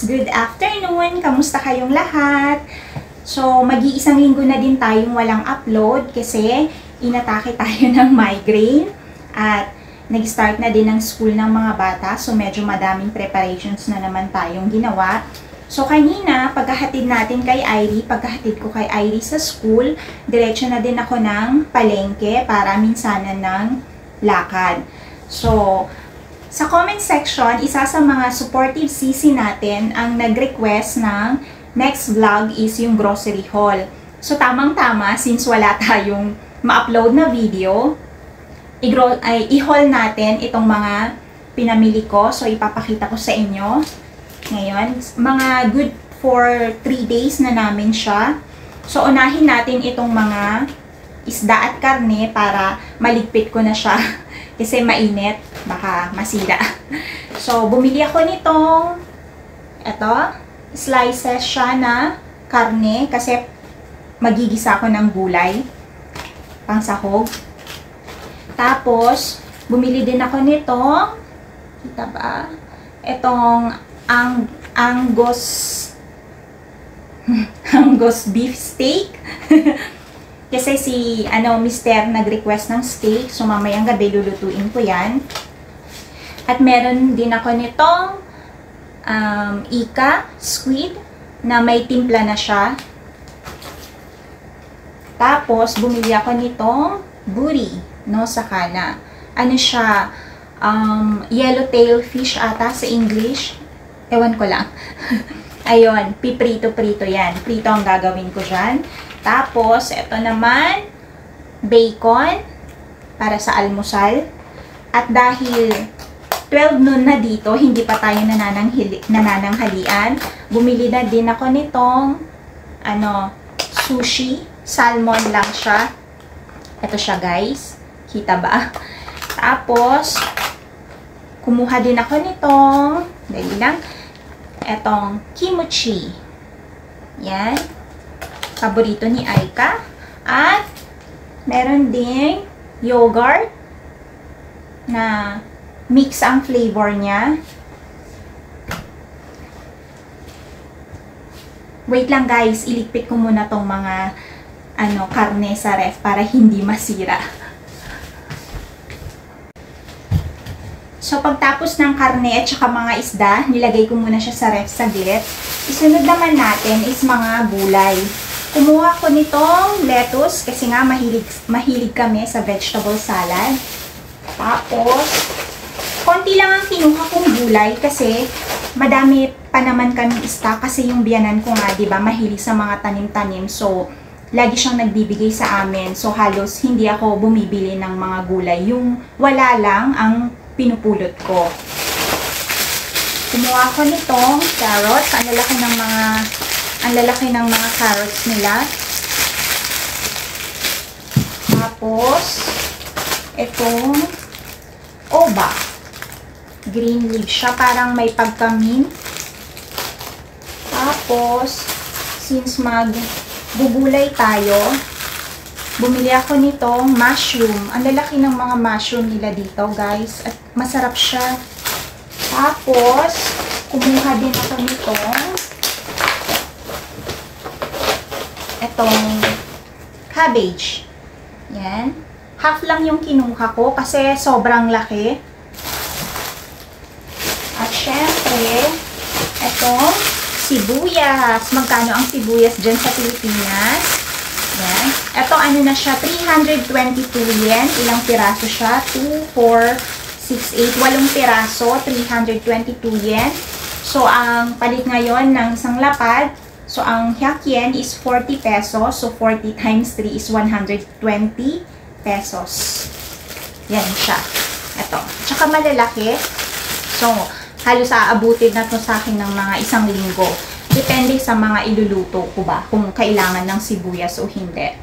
Good afternoon! Kamusta kayong lahat? So, mag-iisang linggo na din tayong walang upload kasi inatake tayo ng migraine at nag-start na din ang school ng mga bata. So, medyo madaming preparations na naman tayong ginawa. So, kanina, pagkahatid natin kay Irie, pagkahatid ko kay Irie sa school, diretso na din ako ng palengke para minsanan ng lakad. So, sa comment section, isa sa mga supportive sisi natin ang nag-request ng next vlog is yung grocery haul. So, tamang-tama, since wala tayong ma-upload na video, i-haul natin itong mga pinamili ko. So, ipapakita ko sa inyo. Ngayon, mga good for 3 days na namin siya. So, unahin natin itong mga isda at karne para maligpit ko na siya. Kasi mainit, baka masira. So, bumili ako nitong, slices siya na karne kasi magigisa ako ng gulay, pang sahog. Tapos, bumili din ako nitong, kita ba? Itong Angus beef steak. Kasi si Mister nag-request ng steak, so mamayang gabi lulutuin ko 'yan. At meron din ako nitong ika squid na may timpla na siya. Tapos bumili ako nitong buri no sa kana. Ano siya? Yellowtail fish ata sa English. Ewan ko lang. Ayun, piprito-prito yan. Prito ang gagawin ko dyan. Tapos, ito naman, bacon para sa almusal. At dahil 12 noon na dito, hindi pa tayo nanananghalian, bumili na din ako nitong sushi. Salmon lang siya. Ito siya guys. Kita ba? Tapos, kumuha din ako nitong, dali lang, etong kimchi. Yan. Paborito ni Aika. At, meron ding yogurt na mix ang flavor niya. Wait lang guys, iligpit ko muna tong mga karne sa ref para hindi masira. So, pagtapos ng karne at saka mga isda, nilagay ko muna siya sa ref saglit. Isunod naman natin is mga gulay. Kumuha ko nitong lettuce kasi nga mahilig kami sa vegetable salad. Tapos, konti lang ang kinuha kong gulay kasi madami pa naman kaming stock kasi yung biyanan ko nga, diba, mahilig sa mga tanim-tanim. So, lagi siyang nagbibigay sa amin. So, halos hindi ako bumibili ng mga gulay. Yung wala lang ang pinupulot ko. Kumuha ko nitong carrots. Ang lalaki ng mga carrots nila. Tapos, itong oba. Green leaf siya. Parang may pagka-mint. Tapos, since magbubulay tayo, bumili ako nitong mushroom. Ang lalaki ng mga mushroom nila dito, guys. At masarap siya. Tapos, kumuha din ako itong cabbage. Yan. Half lang yung kinuha ko kasi sobrang laki. At syempre, itong sibuyas. Magkano ang sibuyas dyan sa Pilipinas? Yan. Ito, na siya? 322 yen. Ilang piraso siya? 2, 4, 6, 8. 8 piraso. 322 yen. So, ang palit ngayon ng isang lapad, so, ang yen is 40 pesos. So, 40 times 3 is 120 pesos. Yan siya. Ito. Tsaka malalaki. So, halos aabutin na to sa akin ng mga 1 linggo. Depende sa mga iluluto ko ba, kung kailangan ng sibuyas o hindi.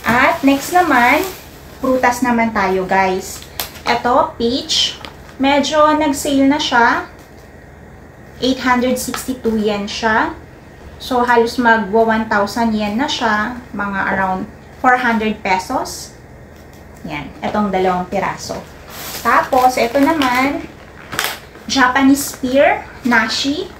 At next naman, prutas naman tayo guys. Ito, peach. Medyo nag-sale na siya. 862 yen siya. So, halos magwa 1,000 yen na siya. Mga around 400 pesos. Yan. Itong 2 piraso. Tapos, ito naman, Japanese pear, nashi.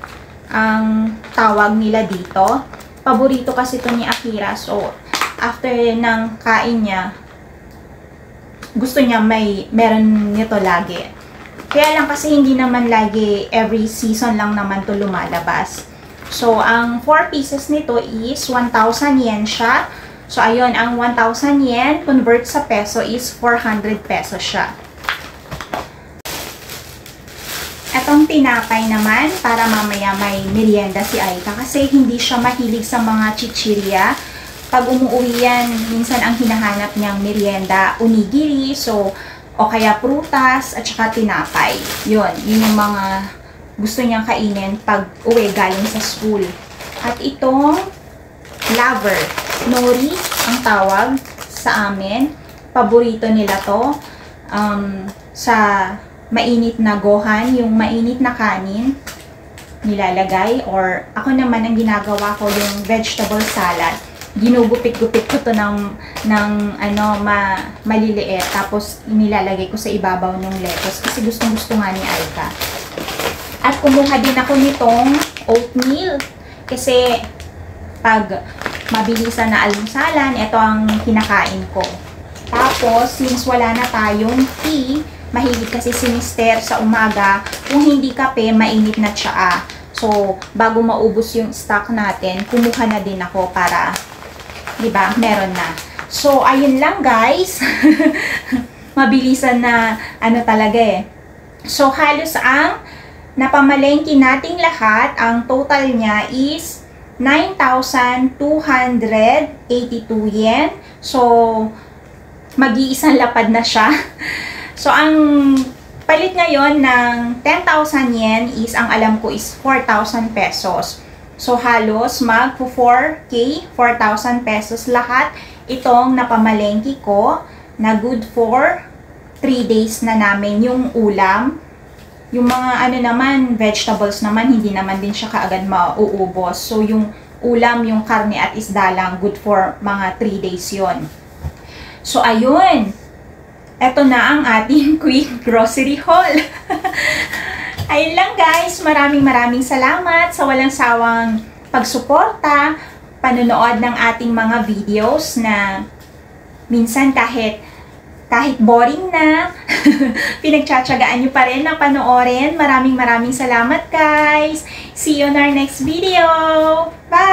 ang tawag nila dito. Paborito kasi ito ni Akira. So, after ng kain niya, gusto niya meron nito lagi. Kaya lang kasi hindi naman lagi, every season lang naman to lumalabas. So, ang 4 pieces nito is 1,000 yen siya. So, ayun, ang 1,000 yen, convert sa peso is 400 pesos siya. Etong tinapay naman, para mamaya may merienda si Aika kasi hindi siya mahilig sa mga chichirya. Pag umuwi yan, minsan ang hinahanap niyang merienda, onigiri, so, o kaya prutas, at saka tinapay. Yun yung mga gusto niyang kainin pag uwi galing sa school. At itong lover, nori ang tawag sa amin. Paborito nila to. Sa mainit na gohan, yung mainit na kanin nilalagay, or ako naman ang ginagawa ko yung vegetable salad. Ginugupit-gupit ko to ng maliliit, tapos nilalagay ko sa ibabaw ng lettuce kasi gustong-gusto nga ni Aika. At kumuha din ako nitong oatmeal kasi pag mabilisan na almusalan, ito ang kinakain ko. Tapos, since wala na tayong tea, mahilig kasi si Mister sa umaga, kung hindi kape, mainit na tsaa. So, bago maubos yung stock natin, kumuha na din ako para, di ba, meron na. So, ayun lang guys. Mabilisan na, talaga eh. So, halos ang napamalengke nating lahat, ang total niya is 9,282 yen. So, mag-iisang lapad na siya. So, ang palit ngayon ng 10,000 yen is, ang alam ko is 4,000 pesos. So, halos mag-4K, 4,000 pesos lahat. Itong napamalengke ko na good for 3 days na namin yung ulam. Yung mga naman, vegetables naman, hindi naman din siya kaagad mauubos. So, yung ulam, yung karne at isda lang, good for mga 3 days yon. So, ayun. Ito na ang ating quick grocery haul. Ayun lang guys, maraming salamat sa walang sawang pagsuporta, panonood ng ating mga videos na minsan kahit boring na, pinagtsatsagaan nyo pa rin na panoorin. Maraming salamat guys. See you on our next video. Bye!